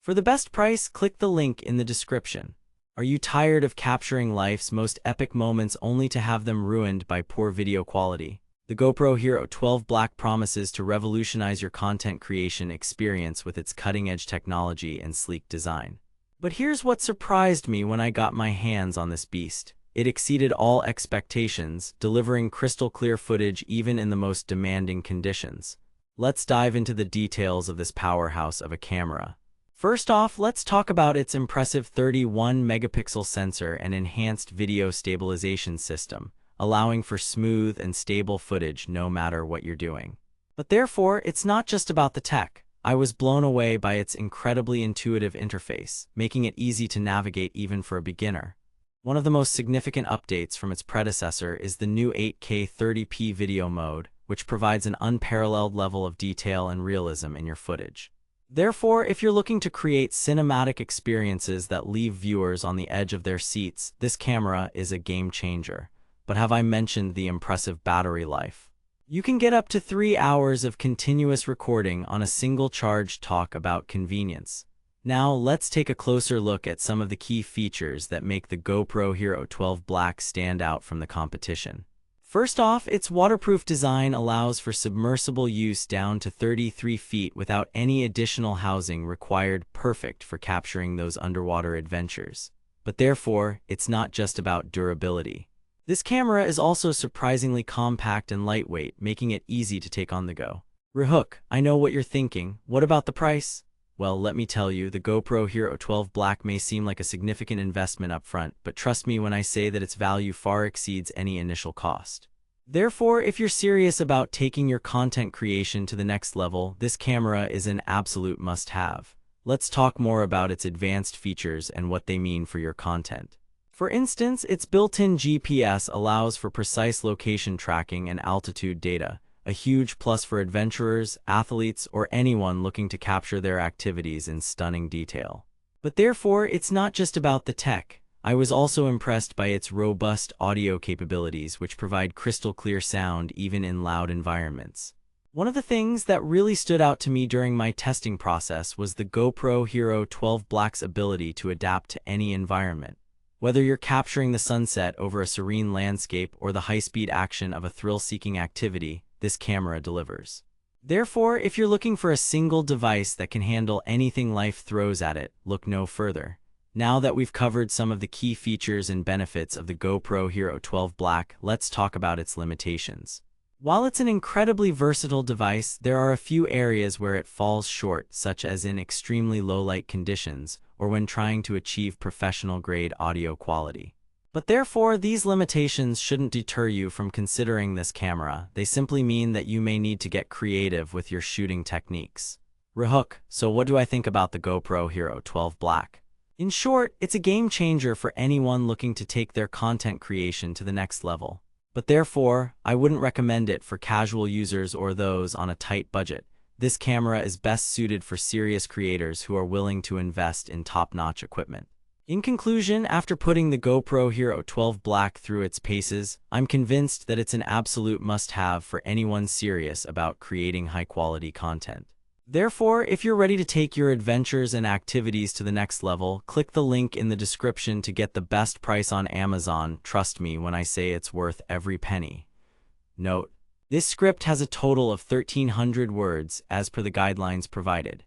For the best price, click the link in the description. Are you tired of capturing life's most epic moments only to have them ruined by poor video quality? The GoPro Hero 12 Black promises to revolutionize your content creation experience with its cutting-edge technology and sleek design. But here's what surprised me when I got my hands on this beast. It exceeded all expectations, delivering crystal-clear footage even in the most demanding conditions. Let's dive into the details of this powerhouse of a camera. First off, let's talk about its impressive 31-megapixel sensor and enhanced video stabilization system, allowing for smooth and stable footage no matter what you're doing. But therefore, it's not just about the tech. I was blown away by its incredibly intuitive interface, making it easy to navigate even for a beginner. One of the most significant updates from its predecessor is the new 8K 30p video mode, which provides an unparalleled level of detail and realism in your footage. Therefore, if you're looking to create cinematic experiences that leave viewers on the edge of their seats, this camera is a game changer. But have I mentioned the impressive battery life? You can get up to 3 hours of continuous recording on a single charge. Talk about convenience. Now let's take a closer look at some of the key features that make the GoPro Hero 12 Black stand out from the competition. First off, its waterproof design allows for submersible use down to 33 feet without any additional housing required, perfect for capturing those underwater adventures. But therefore, it's not just about durability. This camera is also surprisingly compact and lightweight, making it easy to take on the go. Rehook, I know what you're thinking. What about the price? Well, let me tell you, the GoPro Hero 12 Black may seem like a significant investment up front, but trust me when I say that its value far exceeds any initial cost. Therefore, if you're serious about taking your content creation to the next level, this camera is an absolute must-have. Let's talk more about its advanced features and what they mean for your content. For instance, its built-in GPS allows for precise location tracking and altitude data, a huge plus for adventurers, athletes, or anyone looking to capture their activities in stunning detail. But therefore, it's not just about the tech. I was also impressed by its robust audio capabilities, which provide crystal-clear sound even in loud environments. One of the things that really stood out to me during my testing process was the GoPro Hero 12 Black's ability to adapt to any environment. Whether you're capturing the sunset over a serene landscape or the high-speed action of a thrill-seeking activity, this camera delivers. Therefore, if you're looking for a single device that can handle anything life throws at it, look no further. Now that we've covered some of the key features and benefits of the GoPro Hero 12 Black, let's talk about its limitations. While it's an incredibly versatile device, there are a few areas where it falls short, such as in extremely low-light conditions or when trying to achieve professional-grade audio quality. But therefore, these limitations shouldn't deter you from considering this camera. They simply mean that you may need to get creative with your shooting techniques. Rehook, so what do I think about the GoPro Hero 12 Black? In short, it's a game changer for anyone looking to take their content creation to the next level. But therefore, I wouldn't recommend it for casual users or those on a tight budget. This camera is best suited for serious creators who are willing to invest in top-notch equipment. In conclusion, after putting the GoPro Hero 12 Black through its paces, I'm convinced that it's an absolute must-have for anyone serious about creating high-quality content. Therefore, if you're ready to take your adventures and activities to the next level, click the link in the description to get the best price on Amazon. Trust me when I say it's worth every penny. Note: this script has a total of 1,300 words as per the guidelines provided.